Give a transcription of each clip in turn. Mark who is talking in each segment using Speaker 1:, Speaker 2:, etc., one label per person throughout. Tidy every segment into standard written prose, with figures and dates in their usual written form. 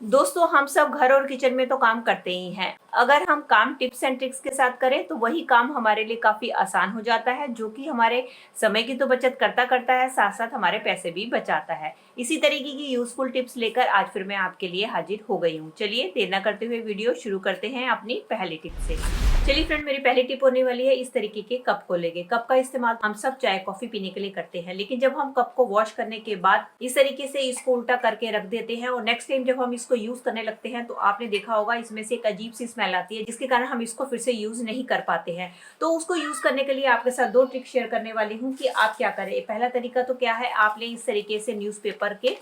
Speaker 1: दोस्तों, हम सब घर और किचन में तो काम करते ही हैं। अगर हम काम टिप्स एंड ट्रिक्स के साथ करें तो वही काम हमारे लिए काफी आसान हो जाता है, जो कि हमारे समय की तो बचत करता करता है, साथ साथ हमारे पैसे भी बचाता है। इसी तरीके की यूजफुल टिप्स लेकर आज फिर मैं आपके लिए हाजिर हो गई हूँ। चलिए देर न करते हुए वीडियो शुरू करते हैं अपनी पहली टिप से। चलिए फ्रेंड, मेरी पहली टिप होने वाली है इस तरीके के कप को लेके। कप का इस्तेमाल हम सब चाय कॉफी पीने के लिए करते हैं, लेकिन जब हम कप को वॉश करने के बाद इस तरीके से इसको उल्टा करके रख देते हैं और नेक्स्ट टाइम जब हम इसको यूज करने लगते हैं तो आपने देखा होगा इसमें से एक अजीब सी स्मेल आती है, जिसके कारण हम इसको फिर से यूज नहीं कर पाते हैं। तो उसको यूज करने के लिए आपके साथ दो ट्रिक शेयर करने वाली हूँ कि आप क्या करें। पहला तरीका तो क्या है, आपने इस तरीके से न्यूज़पेपर के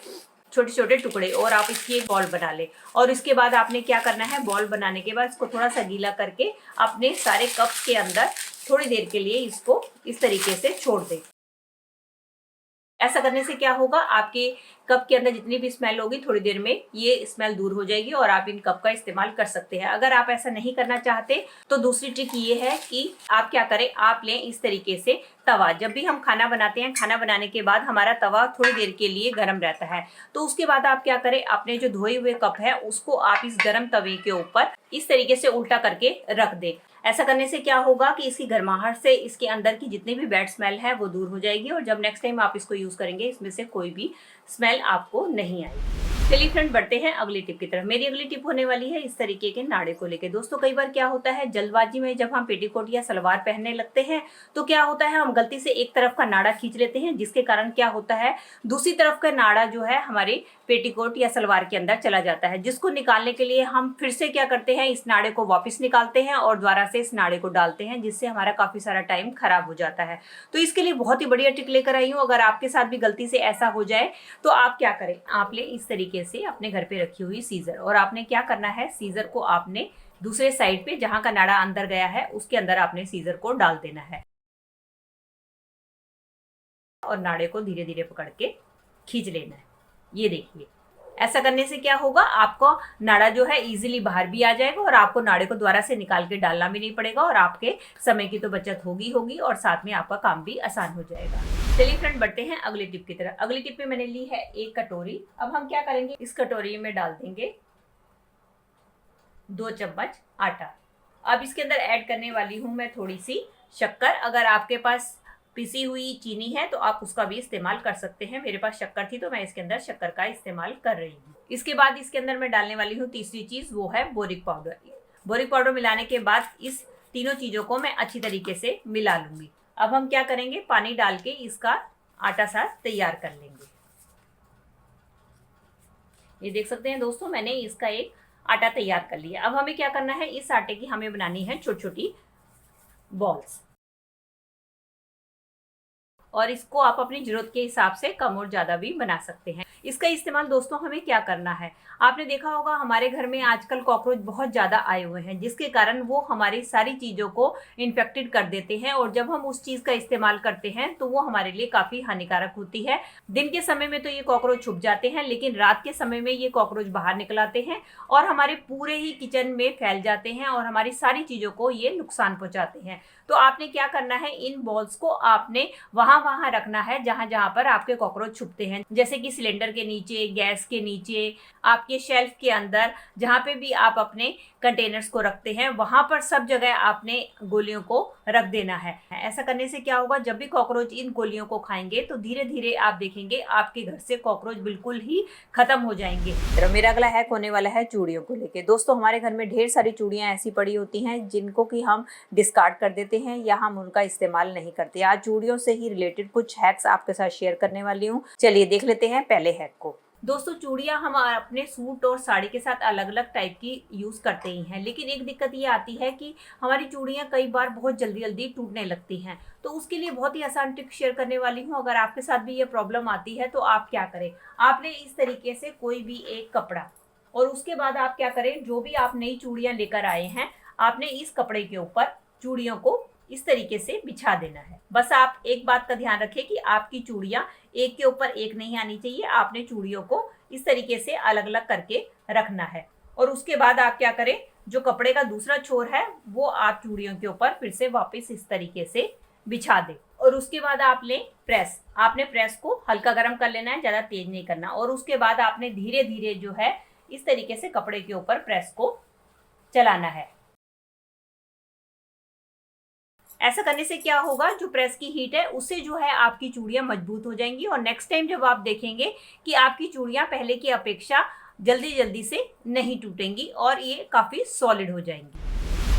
Speaker 1: छोटे छोटे टुकड़े और आप इसकी एक बॉल बना ले। और इसके बाद आपने क्या करना है, बॉल बनाने के बाद इसको थोड़ा सा गीला करके अपने सारे कप के अंदर थोड़ी देर के लिए इसको इस तरीके से छोड़ दें। ऐसा करने से क्या होगा, आपके कप के अंदर जितनी भी स्मेल होगी थोड़ी देर में ये स्मेल दूर हो जाएगी और आप इन कप का इस्तेमाल कर सकते हैं। अगर आप ऐसा नहीं करना चाहते तो दूसरी ट्रिक ये है कि आप क्या करें, आप लें इस तरीके से तवा। जब भी हम खाना बनाते हैं, खाना बनाने के बाद हमारा तवा थोड़ी देर के लिए गर्म रहता है, तो उसके बाद आप क्या करें, अपने जो धोए हुए कप है उसको आप इस गर्म तवे के ऊपर इस तरीके से उल्टा करके रख दें। ऐसा करने से क्या होगा कि इसकी गर्माहट से इसके अंदर की जितनी भी बैड स्मेल है वो दूर हो जाएगी और जब नेक्स्ट टाइम आप इसको यूज करेंगे इसमें से कोई भी स्मेल आपको नहीं आएगी। चलिए फ्रेंड, बढ़ते हैं अगली टिप की तरफ। मेरी अगली टिप होने वाली है इस तरीके के नाड़े को लेकर। दोस्तों, कई बार क्या होता है, जल्दबाजी में जब हम पेटीकोट या सलवार पहनने लगते हैं तो क्या होता है, हम गलती से एक तरफ का नाड़ा खींच लेते हैं, जिसके कारण क्या होता है, दूसरी तरफ का नाड़ा जो है हमारे पेटीकोट या सलवार के अंदर चला जाता है, जिसको निकालने के लिए हम फिर से क्या करते हैं, इस नाड़े को वापस निकालते हैं और दोबारा से इस नाड़े को डालते हैं, जिससे हमारा काफी सारा टाइम खराब हो जाता है। तो इसके लिए बहुत ही बढ़िया ट्रिक लेकर आई हूँ। अगर आपके साथ भी गलती से ऐसा हो जाए तो आप क्या करें, आप ले इस तरीके से अपने घर पे रखी हुई सीजर और आपने क्या करना है, सीजर को आपने दूसरे साइड पे जहां का नाड़ा अंदर गया है उसके अंदर आपने सीजर को डाल देना है और नाड़े को धीरे धीरे पकड़ के खींच लेना है। ये देखिए, ऐसा करने से क्या होगा, आपको नाड़ा जो है इजीली बाहर भी आ जाएगा और आपको नाड़े को दोबारा से निकाल के डालना भी नहीं पड़ेगा और आपके समय की तो बचत होगी और साथ में आपका काम भी आसान हो जाएगा। चलिए फ्रेंड, बढ़ते हैं अगली टिप की तरफ। अगली टिप में मैंने ली है एक कटोरी। अब हम क्या करेंगे, इस कटोरी में डाल देंगे 2 चम्मच आटा। अब इसके अंदर ऐड करने वाली हूं मैं थोड़ी सी शक्कर। अगर आपके पास पिसी हुई चीनी है तो आप उसका भी इस्तेमाल कर सकते हैं। मेरे पास शक्कर थी तो मैं इसके अंदर शक्कर का इस्तेमाल कर रही हूँ। इसके बाद इसके अंदर मैं डालने वाली हूँ तीसरी चीज, वो है बोरिक पाउडर। बोरिक पाउडर मिलाने के बाद इस तीनों चीजों को मैं अच्छी तरीके से मिला लूंगी। अब हम क्या करेंगे, पानी डाल के इसका आटा सा तैयार कर लेंगे। ये देख सकते हैं दोस्तों, मैंने इसका एक आटा तैयार कर लिया। अब हमें क्या करना है, इस आटे की हमें बनानी है छोटी छोटी बॉल्स और इसको आप अपनी जरूरत के हिसाब से कम और ज्यादा भी बना सकते हैं। इसका इस्तेमाल दोस्तों हमें क्या करना है, आपने देखा होगा हमारे घर में आजकल कॉकरोच बहुत ज्यादा आए हुए हैं, जिसके कारण वो हमारी सारी चीजों को इन्फेक्टेड कर देते हैं और जब हम उस चीज का इस्तेमाल करते हैं तो वो हमारे लिए काफी हानिकारक होती है। दिन के समय में तो ये कॉकरोच छुप जाते हैं, लेकिन रात के समय में ये कॉकरोच बाहर निकल आते हैं और हमारे पूरे ही किचन में फैल जाते हैं और हमारी सारी चीजों को ये नुकसान पहुंचाते हैं। तो आपने क्या करना है, इन बॉल्स को आपने वहां रखना है जहां जहां पर आपके कॉकरोच छुपते हैं, जैसे कि सिलेंडर के नीचे, गैस के नीचे, आपके शेल्फ के अंदर, जहां पे भी आप अपने कंटेनर्स को रखते हैं वहां पर सब जगह आपने गोलियों को रख देना है। ऐसा करने से क्या होगा, जब भी कॉकरोच इन गोलियों को खाएंगे तो धीरे धीरे आप देखेंगे आपके घर से कॉकरोच बिल्कुल ही खत्म हो जाएंगे। तो मेरा अगला हैक होने वाला है चूड़ियों को लेके। दोस्तों, हमारे घर में ढेर सारी चूड़ियां ऐसी पड़ी होती हैं जिनको कि हम डिस्कार्ड कर देते हैं या हम उनका इस्तेमाल नहीं करते। आज चूड़ियों से ही रिलेटेड कुछ हैक्स आपके साथ शेयर करने वाली हूँ। चलिए देख लेते हैं पहले हैक को। दोस्तों, चूड़ियां हम अपने सूट और साड़ी के साथ अलग अलग टाइप की यूज करते ही हैं, लेकिन एक दिक्कत ये आती है कि हमारी चूड़ियां कई बार बहुत जल्दी जल्दी टूटने लगती हैं। तो उसके लिए बहुत ही आसान ट्रिक शेयर करने वाली हूँ। अगर आपके साथ भी ये प्रॉब्लम आती है तो आप क्या करें, आपने इस तरीके से कोई भी एक कपड़ा और उसके बाद आप क्या करें, जो भी आप नई चूड़ियां लेकर आए हैं आपने इस कपड़े के ऊपर चूड़ियों को इस तरीके से बिछा देना है। बस आप एक बात का ध्यान रखें कि आपकी चूड़ियां एक के ऊपर एक नहीं आनी चाहिए। आपने चूड़ियों को इस तरीके से अलग अलग करके रखना है और उसके बाद आप क्या करें, जो कपड़े का दूसरा छोर है वो आप चूड़ियों के ऊपर फिर से वापस इस तरीके से बिछा दें और उसके बाद आप लें प्रेस। आपने प्रेस को हल्का गर्म कर लेना है, ज्यादा तेज नहीं करना और उसके बाद आपने धीरे धीरे जो है इस तरीके से कपड़े के ऊपर प्रेस को चलाना है। ऐसा करने से क्या होगा, जो प्रेस की हीट है उससे जो है आपकी चूड़ियां मजबूत हो जाएंगी और नेक्स्ट टाइम जब आप देखेंगे कि आपकी चूड़ियां पहले की अपेक्षा जल्दी जल्दी से नहीं टूटेंगी और ये काफी सॉलिड हो जाएंगी।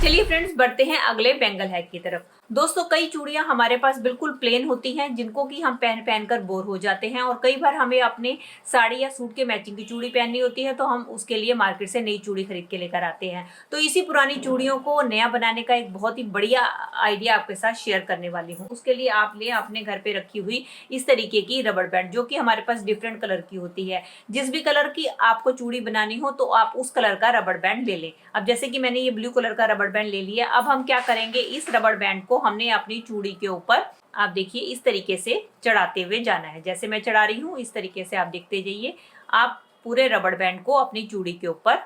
Speaker 1: चलिए फ्रेंड्स, बढ़ते हैं अगले बैंगल हैक की तरफ। दोस्तों, कई चूड़ियां हमारे पास बिल्कुल प्लेन होती हैं जिनको कि हम पहन कर बोर हो जाते हैं और कई बार हमें अपने साड़ी या सूट के मैचिंग की चूड़ी पहननी होती है तो हम उसके लिए मार्केट से नई चूड़ी खरीद के लेकर आते हैं। तो इसी पुरानी चूड़ियों को नया बनाने का एक बहुत ही बढ़िया आइडिया आपके साथ शेयर करने वाली हूँ। उसके लिए आप ले अपने घर पे रखी हुई इस तरीके की रबड़ बैंड, जो कि हमारे पास डिफरेंट कलर की होती है। जिस भी कलर की आपको चूड़ी बनानी हो तो आप उस कलर का रबड़ बैंड ले लें। अब जैसे कि मैंने ये ब्लू कलर का रबड़ बैंड ले लिया। अब हम क्या करेंगे, इस रबड़ बैंड को हमने अपनी चूड़ी के ऊपर आप देखिए इस तरीके से चढ़ाते हुए जाना है। जैसे मैं चढ़ा रही हूँ इस तरीके से आप देखते जाइए। आप पूरे रबड़ बैंड को अपनी चूड़ी के ऊपर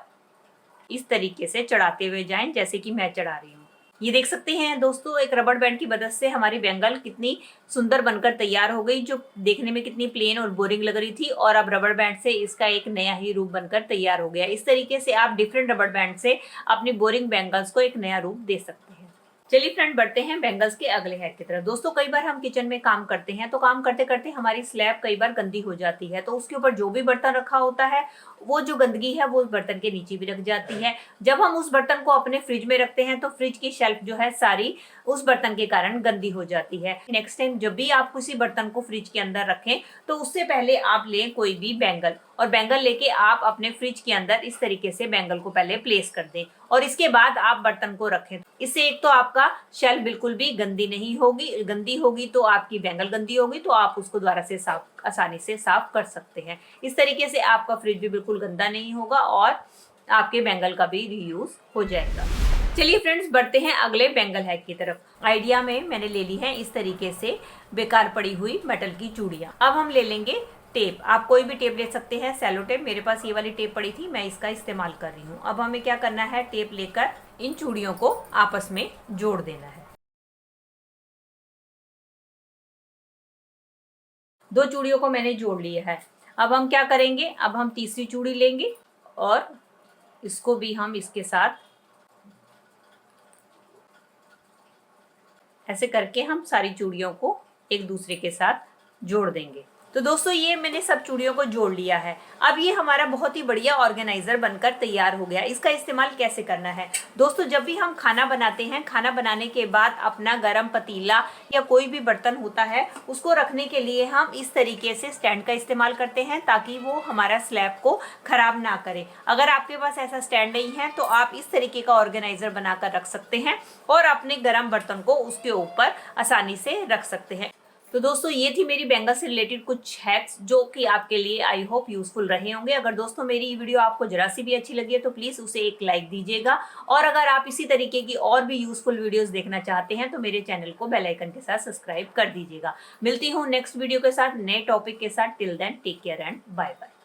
Speaker 1: इस तरीके से चढ़ाते हुए जाएं जैसे कि मैं चढ़ा रही हूँ। ये देख सकते हैं दोस्तों, एक रबड़ बैंड की मदद से हमारी बैंगल कितनी सुंदर बनकर तैयार हो गई, जो देखने में कितनी प्लेन और बोरिंग लग रही थी और अब रबड़ बैंड से इसका एक नया ही रूप बनकर तैयार हो गया। इस तरीके से आप डिफरेंट रबड़ बैंड से अपनी बोरिंग बैंगल्स को एक नया रूप दे सकते हैं। चलिए फ्रेंड, बढ़ते हैं बैंगल्स के अगले हैक की तरफ। दोस्तों, कई बार हम किचन में काम करते हैं तो काम करते करते हमारी स्लैब कई बार गंदी हो जाती है, तो उसके ऊपर जो भी बर्तन रखा होता है वो जो गंदगी है वो उस बर्तन के नीचे भी रख जाती है। जब हम उस बर्तन को अपने फ्रिज में रखते हैं तो फ्रिज की शेल्फ जो है सारी उस बर्तन के कारण गंदी हो जाती है। नेक्स्ट टाइम जब भी आप किसी बर्तन को फ्रिज के अंदर रखें तो उससे पहले आप लें कोई भी बैंगल और बैंगल लेके आप अपने फ्रिज के अंदर इस तरीके से बैंगल को पहले प्लेस कर दें और इसके बाद आप बर्तन को रखें। इससे एक तो आपका शेल्फ बिल्कुल भी गंदी नहीं होगी, गंदी होगी तो आपकी बैंगल गंदी होगी तो आप उसको दोबारा से आसानी से साफ कर सकते हैं। इस तरीके से आपका फ्रिज भी बिल्कुल गंदा नहीं होगा और आपके बैंगल का भी रीयूज हो जाएगा। चलिए फ्रेंड्स, बढ़ते हैं अगले बैंगल हैक की तरफ। आइडिया में मैंने ले ली है इस तरीके से बेकार पड़ी हुई मेटल की चूड़ियां। अब हम ले लेंगे टेप। आप कोई भी टेप ले सकते हैं, सेलो टेप। मेरे पास ये वाली टेप पड़ी थी, मैं इसका इस्तेमाल कर रही हूँ। अब हमें क्या करना है, टेप लेकर इन चूड़ियों को आपस में जोड़ देना है। दो चूड़ियों को मैंने जोड़ लिया है। अब हम क्या करेंगे, अब हम तीसरी चूड़ी लेंगे और इसको भी हम इसके साथ ऐसे करके हम सारी चूड़ियों को एक दूसरे के साथ जोड़ देंगे। तो दोस्तों, ये मैंने सब चूड़ियों को जोड़ लिया है। अब ये हमारा बहुत ही बढ़िया ऑर्गेनाइजर बनकर तैयार हो गया। इसका इस्तेमाल कैसे करना है दोस्तों, जब भी हम खाना बनाते हैं, खाना बनाने के बाद अपना गरम पतीला या कोई भी बर्तन होता है उसको रखने के लिए हम इस तरीके से स्टैंड का इस्तेमाल करते हैं ताकि वो हमारा स्लैब को खराब ना करे। अगर आपके पास ऐसा स्टैंड नहीं है तो आप इस तरीके का ऑर्गेनाइजर बनाकर रख सकते हैं और अपने गरम बर्तन को उसके ऊपर आसानी से रख सकते हैं। तो दोस्तों, ये थी मेरी बैंगल से रिलेटेड कुछ हैक्स जो कि आपके लिए आई होप यूजफुल रहे होंगे। अगर दोस्तों मेरी ये वीडियो आपको जरा सी भी अच्छी लगी है तो प्लीज उसे एक लाइक दीजिएगा और अगर आप इसी तरीके की और भी यूजफुल वीडियोस देखना चाहते हैं तो मेरे चैनल को बेल आइकन के साथ सब्सक्राइब कर दीजिएगा। मिलती हूँ नेक्स्ट वीडियो के साथ, नए टॉपिक के साथ। Till then take care and bye bye.